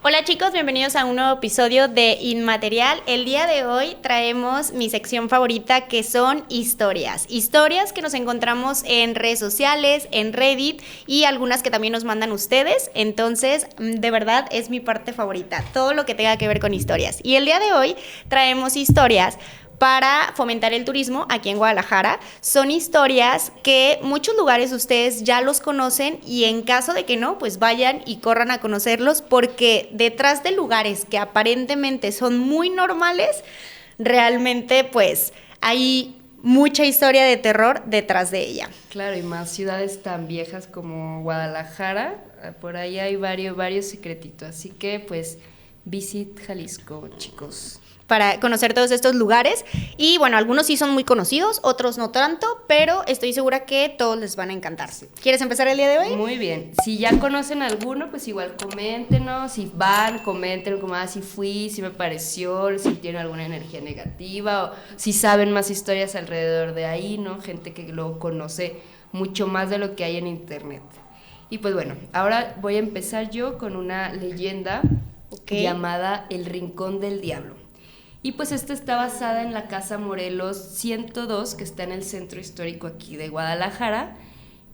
Hola chicos, bienvenidos a un nuevo episodio de Inmaterial. El día de hoy traemos mi sección favorita, que son historias. Historias que nos encontramos en redes sociales, en Reddit y algunas que también nos mandan ustedes. Entonces, de verdad es mi parte favorita, todo lo que tenga que ver con historias. Y el día de hoy traemos historias para fomentar el turismo aquí en Guadalajara. Son historias que muchos lugares ustedes ya los conocen, y en caso de que no, pues vayan y corran a conocerlos, porque detrás de lugares que aparentemente son muy normales, realmente pues hay mucha historia de terror detrás de ella. Claro, y más ciudades tan viejas como Guadalajara, por ahí hay varios secretitos, así que pues visit Jalisco, chicos. Para conocer todos estos lugares. Y bueno, algunos sí son muy conocidos, otros no tanto, pero estoy segura que todos les van a encantar. ¿Quieres empezar el día de hoy? Muy bien. Si ya conocen alguno, pues igual coméntenos. Si van, comenten como, si fui, si me pareció, si tienen alguna energía negativa, o si saben más historias alrededor de ahí, ¿no? Gente que lo conoce mucho más de lo que hay en internet. Y pues bueno, ahora voy a empezar yo con una leyenda llamada El Rincón del Diablo. Y pues esta está basada en la Casa Morelos 102, que está en el centro histórico aquí de Guadalajara,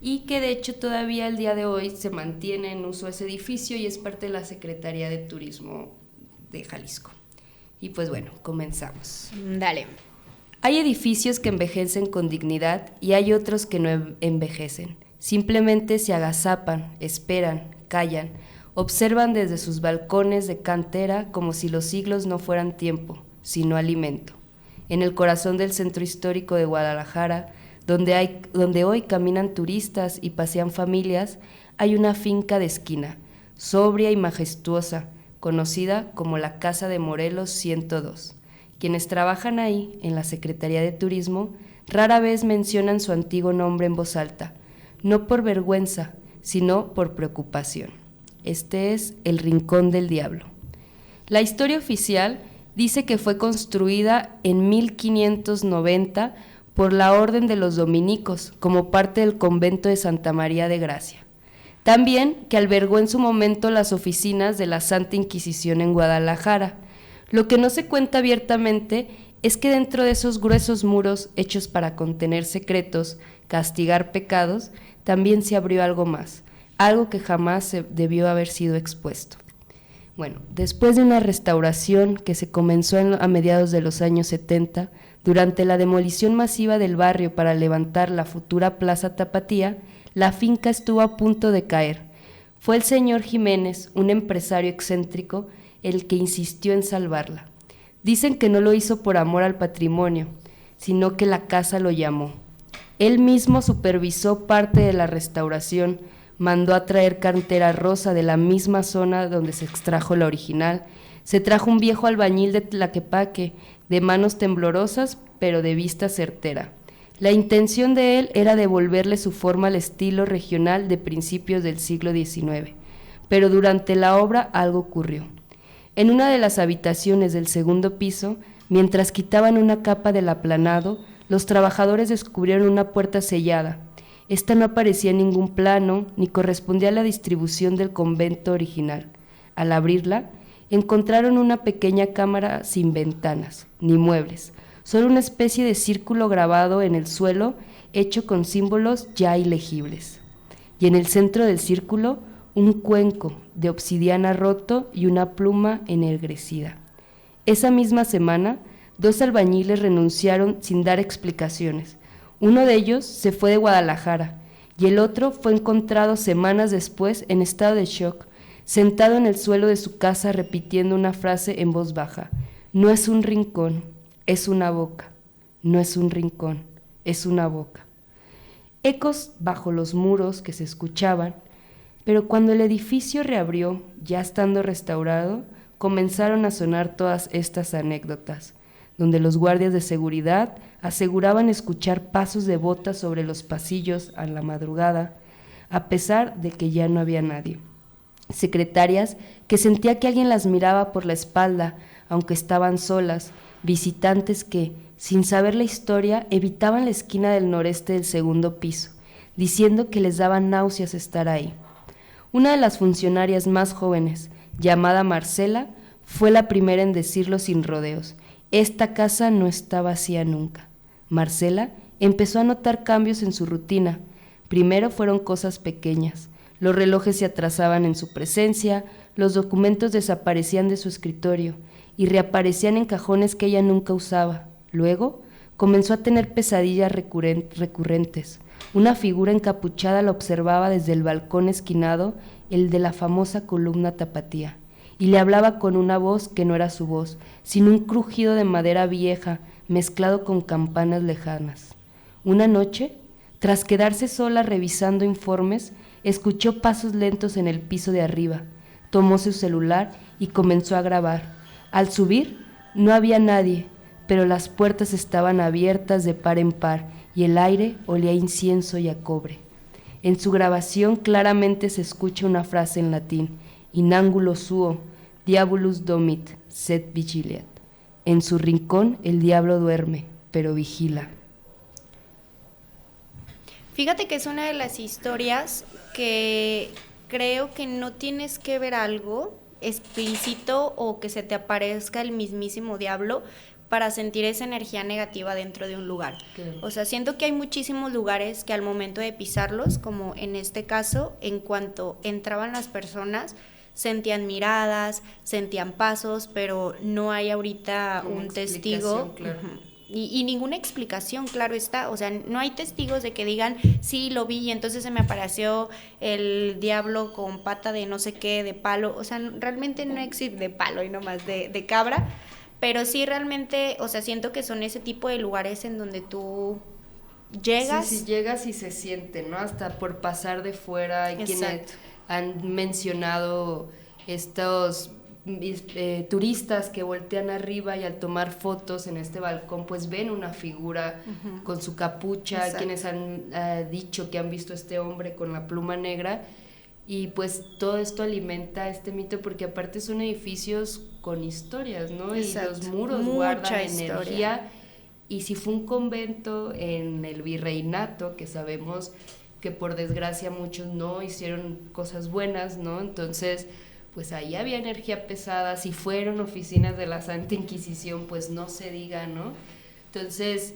y que de hecho todavía el día de hoy se mantiene en uso ese edificio y es parte de la Secretaría de Turismo de Jalisco. Y pues bueno, comenzamos. Dale. Hay edificios que envejecen con dignidad y hay otros que no envejecen. Simplemente se agazapan, esperan, callan, observan desde sus balcones de cantera como si los siglos no fueran tiempo, sino alimento. En el corazón del centro histórico de Guadalajara, donde hoy caminan turistas y pasean familias, hay una finca de esquina, sobria y majestuosa, conocida como la Casa de Morelos 102. Quienes trabajan ahí, en la Secretaría de Turismo, rara vez mencionan su antiguo nombre en voz alta, no por vergüenza, sino por preocupación. Este es el Rincón del Diablo. La historia oficial dice que fue construida en 1590 por la Orden de los Dominicos, como parte del convento de Santa María de Gracia. También que albergó en su momento las oficinas de la Santa Inquisición en Guadalajara. Lo que no se cuenta abiertamente es que dentro de esos gruesos muros hechos para contener secretos, castigar pecados, también se abrió algo más, algo que jamás debió haber sido expuesto. Bueno, después de una restauración que se comenzó a mediados de los años 70, durante la demolición masiva del barrio para levantar la futura Plaza Tapatía, la finca estuvo a punto de caer. Fue el señor Jiménez, un empresario excéntrico, el que insistió en salvarla. Dicen que no lo hizo por amor al patrimonio, sino que la casa lo llamó. Él mismo supervisó parte de la restauración, mandó a traer cantera rosa de la misma zona donde se extrajo la original, se trajo un viejo albañil de Tlaquepaque, de manos temblorosas pero de vista certera. La intención de él era devolverle su forma al estilo regional de principios del siglo XIX, pero durante la obra algo ocurrió. En una de las habitaciones del segundo piso, mientras quitaban una capa del aplanado, los trabajadores descubrieron una puerta sellada. Esta no aparecía en ningún plano ni correspondía a la distribución del convento original. Al abrirla, encontraron una pequeña cámara sin ventanas ni muebles, solo una especie de círculo grabado en el suelo hecho con símbolos ya ilegibles. Y en el centro del círculo, un cuenco de obsidiana roto y una pluma ennegrecida. Esa misma semana, 2 albañiles renunciaron sin dar explicaciones. Uno de ellos se fue de Guadalajara y el otro fue encontrado semanas después en estado de shock, sentado en el suelo de su casa repitiendo una frase en voz baja: no es un rincón, es una boca, no es un rincón, es una boca. Ecos bajo los muros que se escuchaban, pero cuando el edificio reabrió, ya estando restaurado, comenzaron a sonar todas estas anécdotas, donde los guardias de seguridad aseguraban escuchar pasos de botas sobre los pasillos a la madrugada, a pesar de que ya no había nadie. Secretarias que sentía que alguien las miraba por la espalda, aunque estaban solas, visitantes que, sin saber la historia, evitaban la esquina del noreste del segundo piso, diciendo que les daba náuseas estar ahí. Una de las funcionarias más jóvenes, llamada Marcela, fue la primera en decirlo sin rodeos. Esta casa no está vacía nunca. Marcela empezó a notar cambios en su rutina. Primero fueron cosas pequeñas. Los relojes se atrasaban en su presencia, los documentos desaparecían de su escritorio y reaparecían en cajones que ella nunca usaba. Luego comenzó a tener pesadillas recurrentes. Una figura encapuchada la observaba desde el balcón esquinado, el de la famosa columna tapatía, y le hablaba con una voz que no era su voz, sino un crujido de madera vieja mezclado con campanas lejanas. Una noche, tras quedarse sola revisando informes, escuchó pasos lentos en el piso de arriba. Tomó su celular y comenzó a grabar. Al subir, no había nadie, pero las puertas estaban abiertas de par en par y el aire olía a incienso y a cobre. En su grabación claramente se escucha una frase en latín: in angulo suo, diabolus domit, sed vigiliat. En su rincón el diablo duerme, pero vigila. Fíjate que es una de las historias que creo que no tienes que ver algo explícito o que se te aparezca el mismísimo diablo para sentir esa energía negativa dentro de un lugar. Claro. O sea, siento que hay muchísimos lugares que al momento de pisarlos, como en este caso, en cuanto entraban las personas, sentían miradas, sentían pasos, pero no hay ahorita Como un testigo. claro. Y ninguna explicación, claro está. O sea, no hay testigos de que digan, sí, lo vi y entonces se me apareció el diablo con pata de no sé qué, de palo. O sea, realmente no existe de palo y nomás de cabra. Pero sí realmente, o sea, siento que son ese tipo de lugares en donde tú llegas. Sí, llegas y se siente, ¿no? Hasta por pasar de fuera. Hay quienes han mencionado estos turistas que voltean arriba y al tomar fotos en este balcón pues ven una figura con su capucha. Exacto. Quienes han dicho que han visto a este hombre con la pluma negra, y pues todo esto alimenta este mito porque aparte son edificios con historias, ¿no? Exacto. Y los muros mucha guardan energía historia. Y si fue un convento en el virreinato, que sabemos que por desgracia muchos no hicieron cosas buenas, ¿no? Entonces pues ahí había energía pesada. Si fueron oficinas de la Santa Inquisición, pues no se diga, ¿no? Entonces,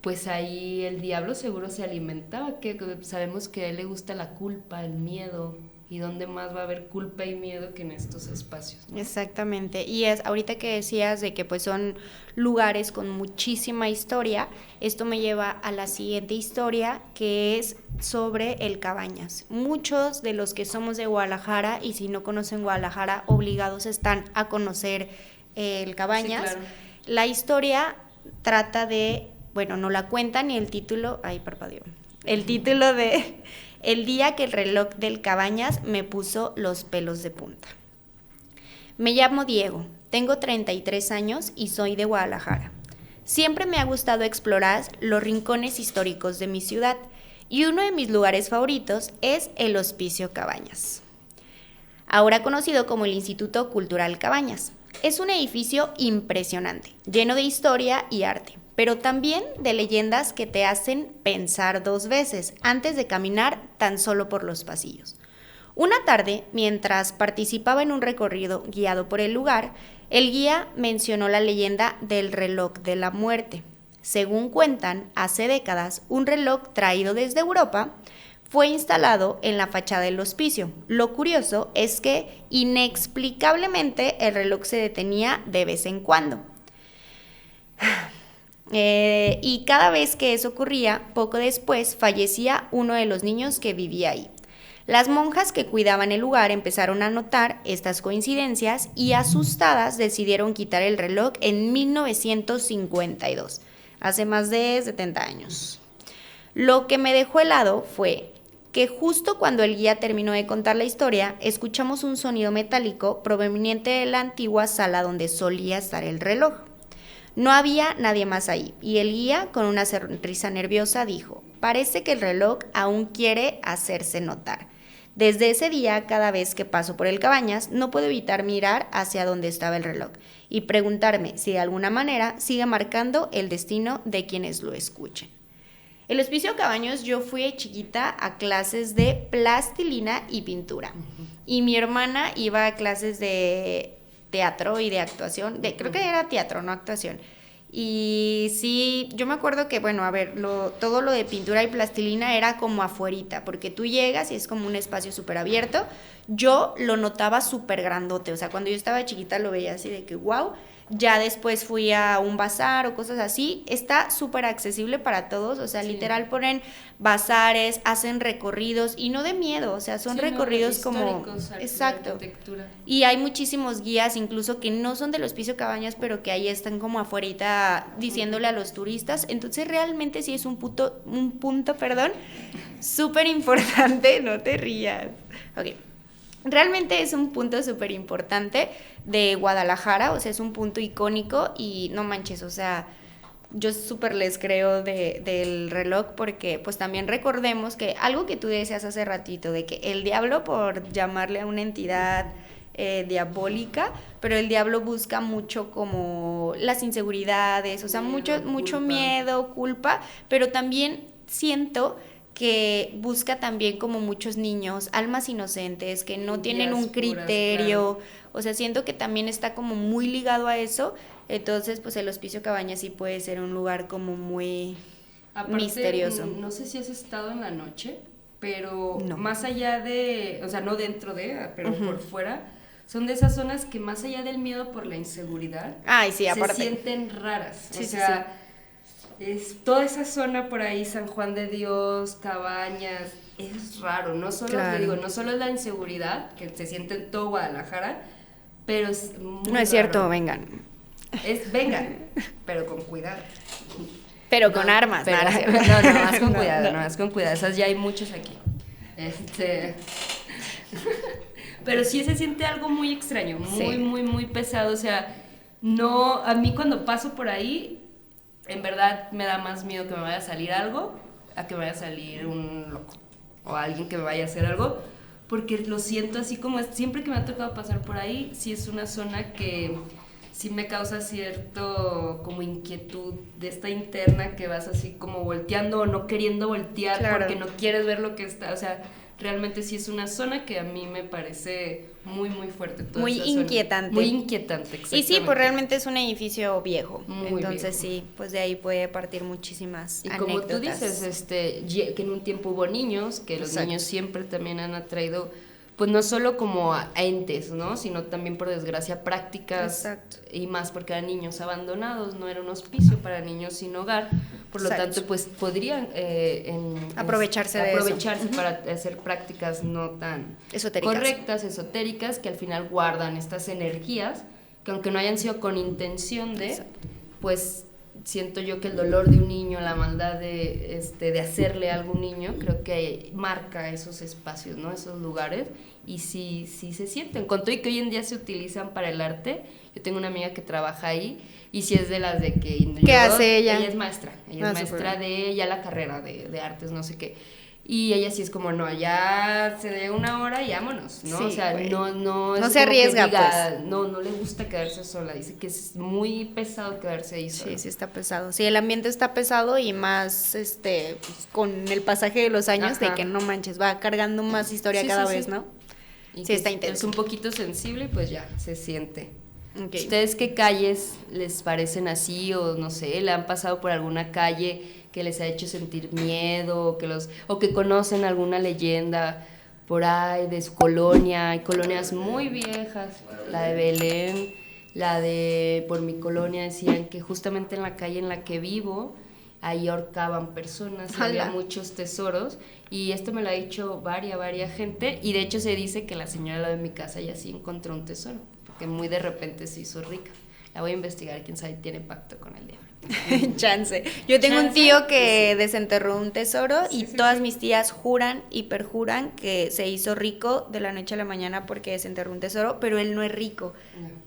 pues ahí el diablo seguro se alimentaba, que sabemos que a él le gusta la culpa, el miedo, y dónde más va a haber culpa y miedo que en estos espacios, ¿no? Exactamente, y es ahorita que decías de que pues son lugares con muchísima historia, esto me lleva a la siguiente historia, que es sobre el Cabañas. Muchos de los que somos de Guadalajara, y si no conocen Guadalajara, obligados están a conocer el Cabañas. Sí, claro. La historia trata de, bueno, no la cuenta ni el título, ay, parpadeó, el título de El día que el reloj del Cabañas me puso los pelos de punta. Me llamo Diego, tengo 33 años y soy de Guadalajara. Siempre me ha gustado explorar los rincones históricos de mi ciudad y uno de mis lugares favoritos es el Hospicio Cabañas, ahora conocido como el Instituto Cultural Cabañas. Es un edificio impresionante, lleno de historia y arte, pero también de leyendas que te hacen pensar dos veces antes de caminar tan solo por los pasillos. Una tarde, mientras participaba en un recorrido guiado por el lugar, el guía mencionó la leyenda del reloj de la muerte. Según cuentan, hace décadas, un reloj traído desde Europa fue instalado en la fachada del hospicio. Lo curioso es que, inexplicablemente, el reloj se detenía de vez en cuando. Y cada vez que eso ocurría, poco después fallecía uno de los niños que vivía ahí. Las monjas que cuidaban el lugar empezaron a notar estas coincidencias y asustadas decidieron quitar el reloj en 1952, hace más de 70 años. Lo que me dejó helado fue que justo cuando el guía terminó de contar la historia, escuchamos un sonido metálico proveniente de la antigua sala donde solía estar el reloj. No había nadie más ahí, y el guía, con una sonrisa nerviosa, dijo: parece que el reloj aún quiere hacerse notar. Desde ese día, cada vez que paso por el Cabañas, no puedo evitar mirar hacia donde estaba el reloj y preguntarme si de alguna manera sigue marcando el destino de quienes lo escuchen. El Hospicio Cabañas, yo fui chiquita a clases de plastilina y pintura. y mi hermana iba a clases de teatro y de actuación, creo que era teatro, no actuación. Y sí, yo me acuerdo que, bueno, a ver, todo lo de pintura y plastilina era como afuerita, porque tú llegas y es como un espacio súper abierto. Yo lo notaba súper grandote, o sea, cuando yo estaba chiquita lo veía así de que, wow. Ya después fui a un bazar o cosas así. Está súper accesible para todos, o sea, sí. Literal ponen bazares, hacen recorridos y no de miedo, o sea, son sí, recorridos como... Exacto. Y hay muchísimos guías, incluso que no son del Hospicio Cabañas, pero que ahí están como afuerita diciéndole a los turistas. Entonces realmente sí es un punto, súper importante, no te rías. Ok. Realmente es un punto súper importante de Guadalajara, o sea, es un punto icónico y no manches, o sea, yo súper les creo del reloj porque pues también recordemos que algo que tú decías hace ratito, de que el diablo, por llamarle a una entidad diabólica, pero el diablo busca mucho como las inseguridades, o sea, mucho miedo, culpa, pero también siento que busca también como muchos niños, almas inocentes, que no tienen un criterio, claro. O sea, siento que también está como muy ligado a eso, entonces pues el Hospicio Cabañas sí puede ser un lugar como muy aparte, misterioso. No sé si has estado en la noche, pero no. Más allá de, o sea, no dentro de, pero por fuera, son de esas zonas que más allá del miedo por la inseguridad, ay, sí, aparte. Se sienten raras, sí, o sea... Sí. Es toda esa zona por ahí, San Juan de Dios, Cabañas, es raro, no solo, claro. Te digo, no solo es la inseguridad, que se siente en todo Guadalajara, pero es muy no es cierto, raro. Vengan, pero con cuidado. Pero con armas, pero, no, más con cuidado, no, más con cuidado, esas ya hay muchos aquí. Pero sí se siente algo muy extraño, muy pesado, o sea, no, a mí cuando paso por ahí, en verdad me da más miedo que me vaya a salir algo a que me vaya a salir un loco o alguien que me vaya a hacer algo, porque lo siento así como siempre que me ha tocado pasar por ahí, sí es una zona que sí me causa cierto como inquietud de esta interna que vas así como volteando o no queriendo voltear, claro. Porque no quieres ver lo que está, o sea, realmente sí es una zona que a mí me parece muy fuerte. Muy inquietante. Muy inquietante, exactamente. Y sí, pues realmente es un edificio viejo, muy entonces viejo. Sí, pues de ahí puede partir muchísimas y anécdotas. Y como tú dices, que en un tiempo hubo niños, que los niños siempre también han atraído, pues no solo como a entes, ¿no? Sino también por desgracia prácticas. Exacto. Y más porque eran niños abandonados, no era un hospicio para niños sin hogar, por lo tanto pues podrían aprovecharse para hacer prácticas no tan correctas, esotéricas, que al final guardan estas energías que aunque no hayan sido con intención de, exacto. Pues siento yo que el dolor de un niño, la maldad de hacerle algo a un niño, creo que marca esos espacios, ¿no? Esos lugares, y sí se sienten. Con todo y que hoy en día se utilizan para el arte, yo tengo una amiga que trabaja ahí, y sí es de las de que... ¿Qué hace ella? Ella es maestra de ya la carrera de artes, no sé qué. Y ella sí es como, no, ya se dé una hora y vámonos, ¿no? Sí, o sea, no se arriesga, diga, pues. No le gusta quedarse sola, dice que es muy pesado quedarse ahí sola. Sí está pesado. Sí, el ambiente está pesado y más, pues, con el pasaje de los años, ajá. De que no manches, va cargando más historia cada vez, ¿no? Y sí, está intenso. Es un poquito sensible y pues ya, se siente. Okay. ¿Ustedes qué calles les parecen así o no sé, le han pasado por alguna calle que les ha hecho sentir miedo o que conocen alguna leyenda por ahí de su colonia? Hay colonias muy viejas, la de Belén, por mi colonia decían que justamente en la calle en la que vivo ahí ahorcaban personas, había muchos tesoros, y esto me lo ha dicho varias gente, y de hecho se dice que la señora al lado de mi casa ya sí encontró un tesoro, porque muy de repente se hizo rica. La voy a investigar, quién sabe, tiene pacto con el diablo. Chance. Yo tengo un tío que desenterró un tesoro y todas mis tías juran y perjuran que se hizo rico de la noche a la mañana porque desenterró un tesoro, pero él no es rico.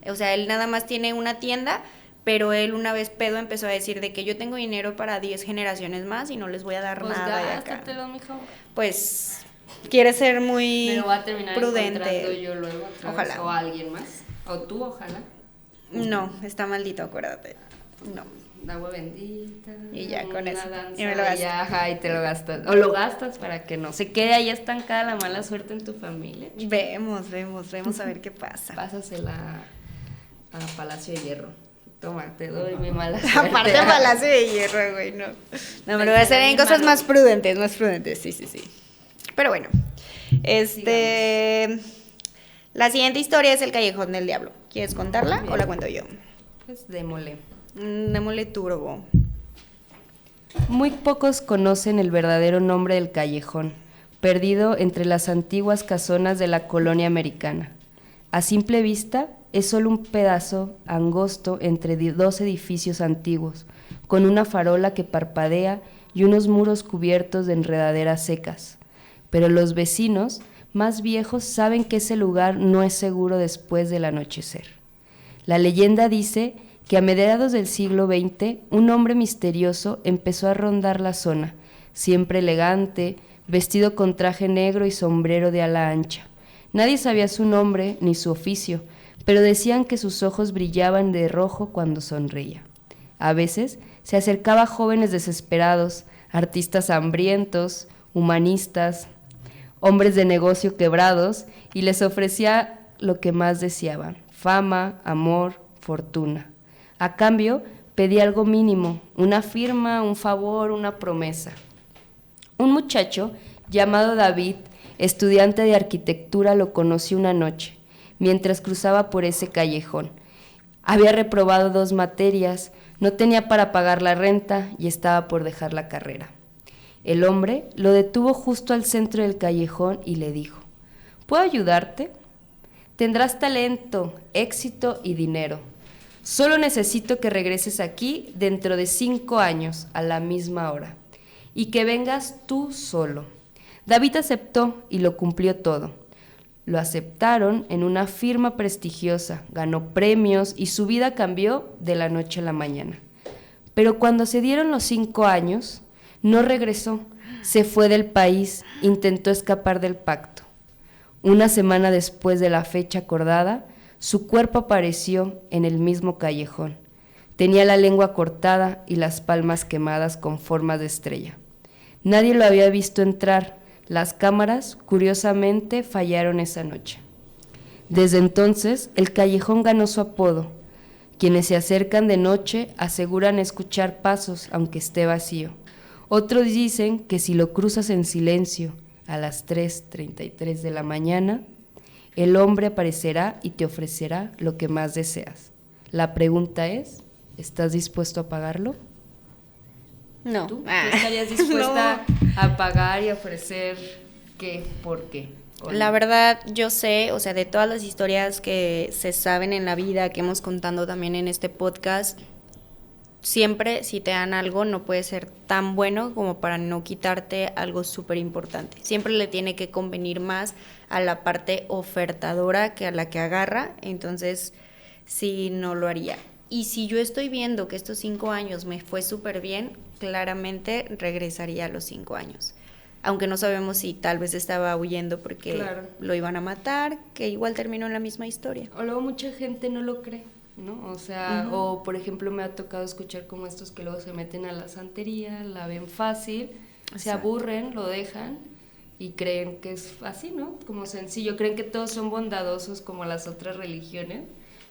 O sea, él nada más tiene una tienda, pero él una vez pedo empezó a decir de que yo tengo dinero para 10 generaciones más y no les voy a dar nada de acá. Mijo. Pues quiere ser muy pero va a terminar prudente. Yo luego ojalá. O alguien más. O tú, ojalá. No, está maldito, acuérdate. No. agua bendita. Y ya con eso. Danza, Y me lo gasto. ajá, y te lo gastas. O lo gastas para que no se quede ahí estancada la mala suerte en tu familia. Vemos a ver qué pasa. Pásasela a Palacio de Hierro. Toma, te doy mi mala suerte. Aparte Palacio de Hierro, güey, no. No, me lo voy a hacer en cosas más prudentes, sí. Pero bueno, la siguiente historia es el Callejón del Diablo. ¿Quieres contarla o la cuento yo? Pues démosle. Démosle turbo. Muy pocos conocen el verdadero nombre del callejón, perdido entre las antiguas casonas de la colonia americana. A simple vista, es solo un pedazo angosto entre dos edificios antiguos, con una farola que parpadea y unos muros cubiertos de enredaderas secas. Pero los vecinos más viejos saben que ese lugar no es seguro después del anochecer. La leyenda dice que a mediados del siglo XX un hombre misterioso empezó a rondar la zona, siempre elegante, vestido con traje negro y sombrero de ala ancha. Nadie sabía su nombre ni su oficio, pero decían que sus ojos brillaban de rojo cuando sonreía. A veces se acercaba a jóvenes desesperados, artistas hambrientos, humanistas, hombres de negocio quebrados, y les ofrecía lo que más deseaban: fama, amor, fortuna. A cambio, pedía algo mínimo, una firma, un favor, una promesa. Un muchacho llamado David, estudiante de arquitectura, lo conocí una noche, mientras cruzaba por ese callejón. Había reprobado 2 materias, no tenía para pagar la renta y estaba por dejar la carrera. El hombre lo detuvo justo al centro del callejón y le dijo: ¿puedo ayudarte? Tendrás talento, éxito y dinero. Solo necesito que regreses aquí dentro de 5 años a la misma hora y que vengas tú solo. David aceptó y lo cumplió todo. Lo aceptaron en una firma prestigiosa, ganó premios y su vida cambió de la noche a la mañana. Pero cuando se dieron los 5 años, no regresó, se fue del país, intentó escapar del pacto. Una semana después de la fecha acordada, su cuerpo apareció en el mismo callejón. Tenía la lengua cortada y las palmas quemadas con formas de estrella. Nadie lo había visto entrar. Las cámaras, curiosamente, fallaron esa noche. Desde entonces, el callejón ganó su apodo. Quienes se acercan de noche aseguran escuchar pasos, aunque esté vacío. Otros dicen que si lo cruzas en silencio a las 3:33 de la mañana, el hombre aparecerá y te ofrecerá lo que más deseas. La pregunta es, ¿estás dispuesto a pagarlo? No. ¿Tú estarías dispuesta a pagar y ofrecer qué? ¿Por qué? La verdad, yo sé, o sea, de todas las historias que se saben en la vida, que hemos contado también en este podcast, siempre si te dan algo no puede ser tan bueno como para no quitarte algo súper importante. Siempre le tiene que convenir más a la parte ofertadora que a la que agarra, entonces sí, no lo haría. Y si yo estoy viendo que estos 5 años me fue súper bien, claramente regresaría a los 5 años. Aunque no sabemos si tal vez estaba huyendo porque lo iban a matar, que igual terminó en la misma historia. O luego mucha gente no lo cree, ¿no? O sea, o por ejemplo me ha tocado escuchar como estos que luego se meten a la santería, la ven fácil, se aburren, lo dejan y creen que es así, ¿no? Como sencillo, creen que todos son bondadosos como las otras religiones,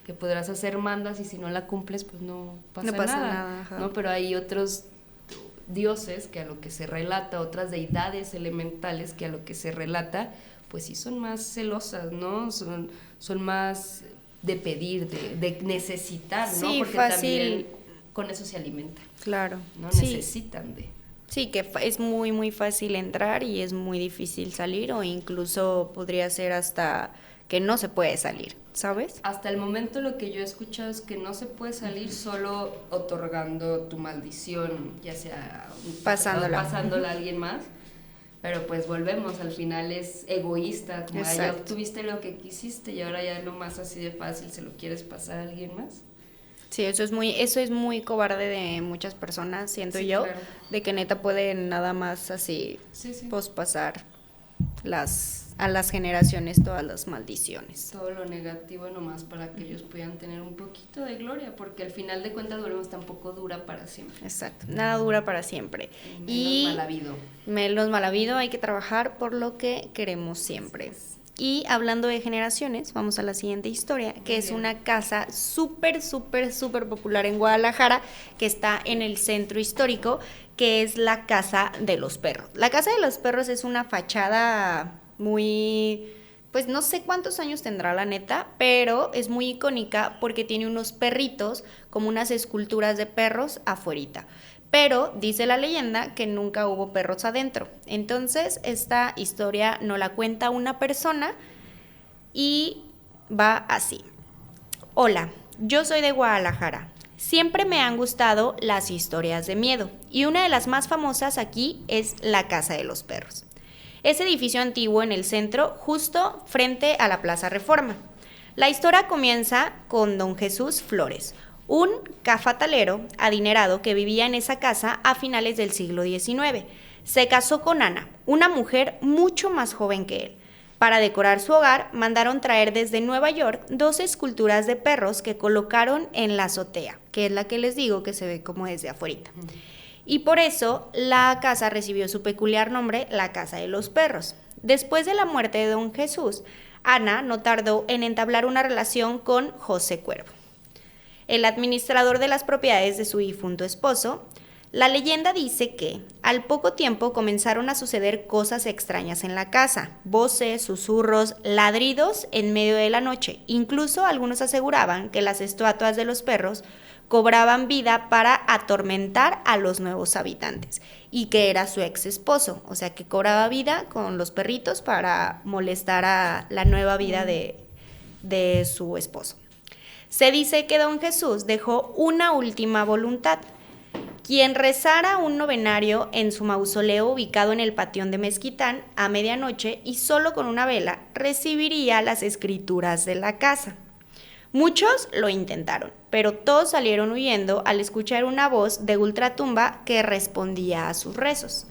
que podrás hacer mandas y si no la cumples pues no pasa nada, ¿no? Pero hay otros dioses que a lo que se relata, otras deidades elementales que a lo que se relata, pues sí son más celosas, ¿no? Son más de pedir, de necesitar, ¿no? Sí, porque fácil. También con eso se alimentan. Claro. ¿No? Sí. Necesitan de... Sí, que es muy, muy fácil entrar y es muy difícil salir, o incluso podría ser hasta que no se puede salir, ¿sabes? Hasta el momento lo que yo he escuchado es que no se puede salir solo otorgando tu maldición, ya sea pasándola a alguien más, pero pues volvemos, al final es egoísta, como ya obtuviste lo que quisiste y ahora ya nomás así de fácil se lo quieres pasar a alguien más. Sí, eso es muy cobarde de muchas personas, siento yo, claro. De que neta pueden nada más así, pues pasar a las generaciones todas las maldiciones. Todo lo negativo nomás para que ellos puedan tener un poquito de gloria, porque al final de cuentas volvemos, tampoco dura para siempre. Exacto, nada dura para siempre. Menos mal habido. Menos mal habido, hay que trabajar por lo que queremos siempre. Y hablando de generaciones, vamos a la siguiente historia, que es una casa súper popular en Guadalajara, que está en el centro histórico, que es la Casa de los Perros. La Casa de los Perros es una fachada muy, pues no sé cuántos años tendrá la neta, pero es muy icónica porque tiene unos perritos, como unas esculturas de perros afuerita. Pero dice la leyenda que nunca hubo perros adentro. Entonces, esta historia nos la cuenta una persona y va así. Hola, yo soy de Guadalajara. Siempre me han gustado las historias de miedo y una de las más famosas aquí es la Casa de los Perros. Es edificio antiguo en el centro, justo frente a la Plaza Reforma. La historia comienza con don Jesús Flores, un cafatalero adinerado que vivía en esa casa a finales del siglo XIX. Se casó con Ana, una mujer mucho más joven que él. Para decorar su hogar, mandaron traer desde Nueva York 2 esculturas de perros que colocaron en la azotea, que es la que les digo que se ve como desde afuera. Y por eso la casa recibió su peculiar nombre, la Casa de los Perros. Después de la muerte de don Jesús, Ana no tardó en entablar una relación con José Cuervo, el administrador de las propiedades de su difunto esposo. La leyenda dice que al poco tiempo comenzaron a suceder cosas extrañas en la casa, voces, susurros, ladridos en medio de la noche. Incluso algunos aseguraban que las estatuas de los perros cobraban vida para atormentar a los nuevos habitantes y que era su ex esposo, o sea que cobraba vida con los perritos para molestar a la nueva vida de su esposo. Se dice que don Jesús dejó una última voluntad: quien rezara un novenario en su mausoleo ubicado en el Panteón de Mezquitán a medianoche y solo con una vela recibiría las escrituras de la casa. Muchos lo intentaron, pero todos salieron huyendo al escuchar una voz de ultratumba que respondía a sus rezos.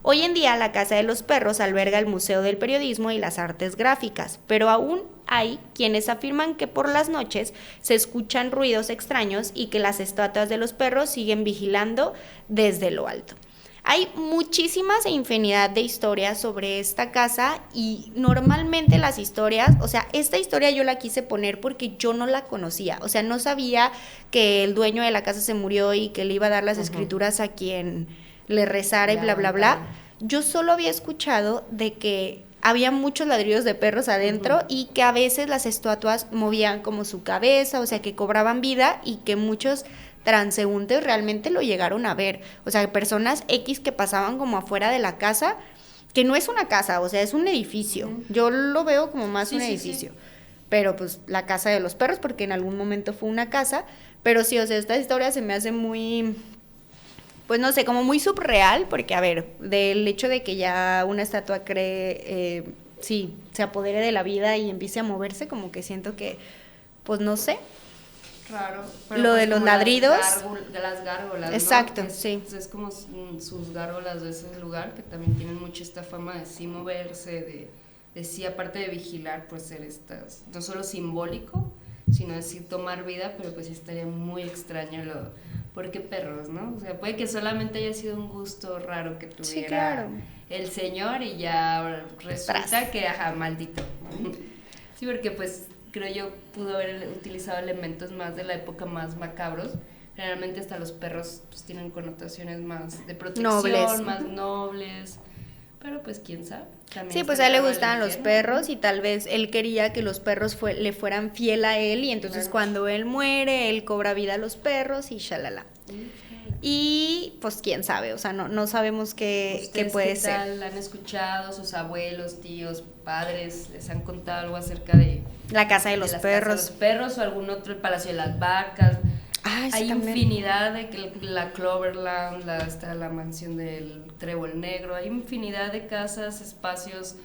Hoy en día la Casa de los Perros alberga el Museo del Periodismo y las Artes Gráficas, pero aún hay quienes afirman que por las noches se escuchan ruidos extraños y que las estatuas de los perros siguen vigilando desde lo alto. Hay muchísimas e infinidad de historias sobre esta casa y normalmente las historias, o sea, esta historia yo la quise poner porque yo no la conocía, o sea, no sabía que el dueño de la casa se murió y que le iba a dar las escrituras a quien le rezara y bla, bla, bla. Yo solo había escuchado de que había muchos ladridos de perros adentro y que a veces las estatuas movían como su cabeza, o sea, que cobraban vida y que muchos transeúntes realmente lo llegaron a ver. O sea, personas X que pasaban como afuera de la casa, que no es una casa, o sea, es un edificio. Yo lo veo como más un edificio. Sí. Pero pues la Casa de los Perros, porque en algún momento fue una casa. Pero sí, o sea, esta historia se me hace muy, pues no sé, como muy subreal, porque a ver, del hecho de que ya una estatua sí, se apodere de la vida y empiece a moverse, como que siento que, pues no sé. Raro. Pero lo pues de los ladridos. De las gárgolas, exacto, ¿no? sí. Es como sus gárgolas de ese lugar, que también tienen mucho esta fama de sí moverse, de sí, aparte de vigilar, pues ser estas, no solo simbólico, sino decir tomar vida, pero pues sí estaría muy extraño ¿por qué perros, no? O sea, puede que solamente haya sido un gusto raro que tuviera sí, claro. el señor y ya resulta que, maldito. Sí, porque pues creo yo pudo haber utilizado elementos más de la época más macabros. Generalmente hasta los perros pues tienen connotaciones más de protección, nobles. Más nobles, pero pues quién sabe. También sí, pues a él le gustaban los perros y tal vez él quería que los perros le fueran fiel a él y entonces cuando él muere, él cobra vida a los perros y shalala. Y pues quién sabe, o sea, no sabemos qué puede ser. ¿Han escuchado sus abuelos, tíos, padres, les han contado algo acerca de la Casa de los Perros? Los perros o algún otro, el Palacio de las Vacas? Ay, sí, hay también. Infinidad de la Cloverland, está la mansión del Trébol Negro, hay infinidad de casas, espacios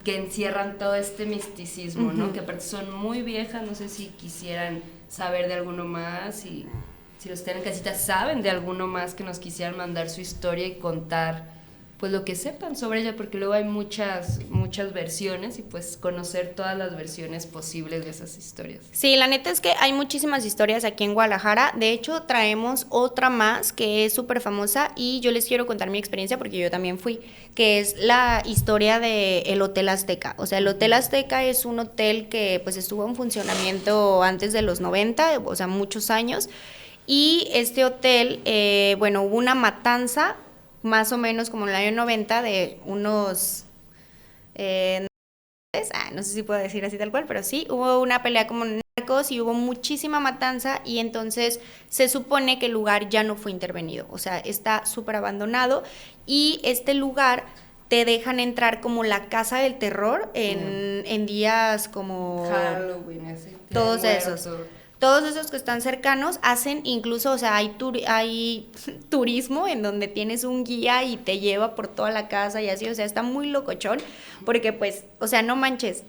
que encierran todo este misticismo, ¿no? Que aparte son muy viejas, no sé si quisieran saber de alguno más y si los tienen en casita saben de alguno más que nos quisieran mandar su historia y contar pues lo que sepan sobre ella, porque luego hay muchas versiones y pues conocer todas las versiones posibles de esas historias. Sí, la neta es que hay muchísimas historias aquí en Guadalajara. De hecho, traemos otra más que es súper famosa y yo les quiero contar mi experiencia porque yo también fui, que es la historia del Hotel Azteca. O sea, el Hotel Azteca es un hotel que pues estuvo en funcionamiento antes de los 90, o sea, muchos años. Y este hotel, bueno, hubo una matanza más o menos como en el año 90 de unos... no sé si puedo decir así tal cual, pero sí, hubo una pelea como narcos y hubo muchísima matanza y entonces se supone que el lugar ya no fue intervenido, o sea, está súper abandonado y este lugar te dejan entrar como la casa del terror en días como Halloween, así, todos esos. Todos esos que están cercanos hacen incluso, o sea, hay turismo en donde tienes un guía y te lleva por toda la casa y así, o sea, está muy locochón, porque pues, o sea, no manches,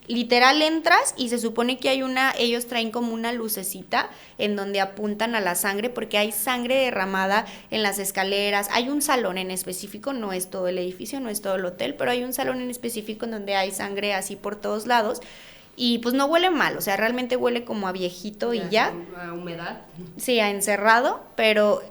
literal entras y se supone que ellos traen como una lucecita en donde apuntan a la sangre, porque hay sangre derramada en las escaleras, hay un salón en específico, no es todo el edificio, no es todo el hotel, pero hay un salón en específico en donde hay sangre así por todos lados. Y pues no huele mal, o sea, realmente huele como a viejito y ya. A humedad. Sí, a encerrado, pero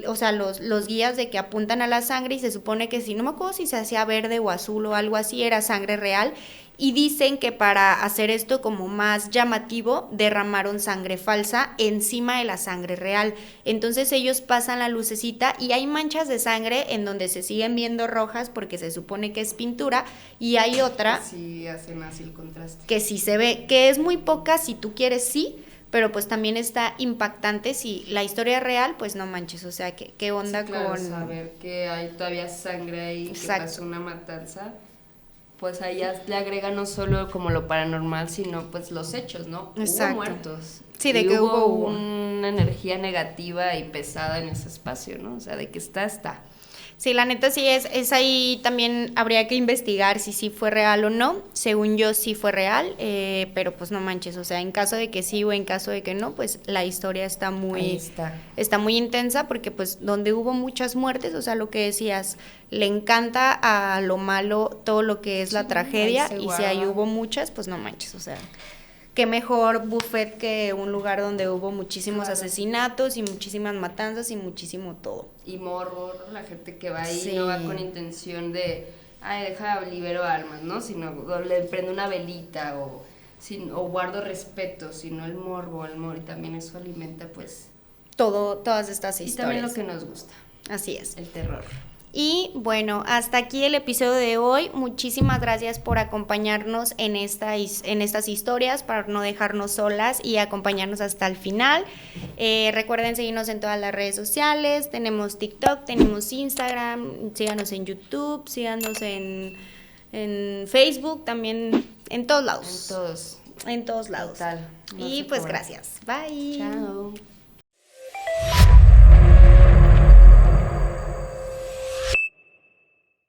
o sea, los guías de que apuntan a la sangre y se supone que si no me acuerdo si se hacía verde o azul o algo así, era sangre real. Y dicen que para hacer esto como más llamativo, derramaron sangre falsa encima de la sangre real. Entonces ellos pasan la lucecita y hay manchas de sangre en donde se siguen viendo rojas porque se supone que es pintura y hay otra Sí, hacen así el contraste. que sí se ve, que es muy poca si tú quieres, sí, pero pues también está impactante si la historia es real, pues no manches, o sea, ¿qué onda sí, claro, con...? saber que hay todavía sangre ahí, Exacto. que pasó una matanza, pues ahí ya le agrega no solo como lo paranormal, sino pues los hechos, ¿no? Exacto. Hubo muertos. Sí, de y que hubo una energía negativa y pesada en ese espacio, ¿no? O sea, de que está. Sí, la neta sí es ahí también habría que investigar si sí fue real o no. Según yo sí fue real, pero pues no manches, o sea, en caso de que sí o en caso de que no, pues la historia está muy intensa porque pues donde hubo muchas muertes, o sea, lo que decías, le encanta a lo malo todo lo que es la tragedia y si ahí hubo muchas, pues no manches, o sea, qué mejor buffet que un lugar donde hubo muchísimos asesinatos y muchísimas matanzas y muchísimo todo. Y morbo, ¿no? La gente que va ahí Sí. no va con intención de, ay, deja libero almas, ¿no? Sino le prendo una velita o guardo respeto, sino el morbo, y también eso alimenta pues... Todas estas historias. Y también lo que nos gusta. Así es. El terror. Y bueno, hasta aquí el episodio de hoy. Muchísimas gracias por acompañarnos en estas historias, para no dejarnos solas y acompañarnos hasta el final. Recuerden seguirnos en todas las redes sociales. Tenemos TikTok, tenemos Instagram, síganos en YouTube, síganos en Facebook, también en todos lados. En todos. En todos lados. Total. Y pues gracias. Bye. Chao.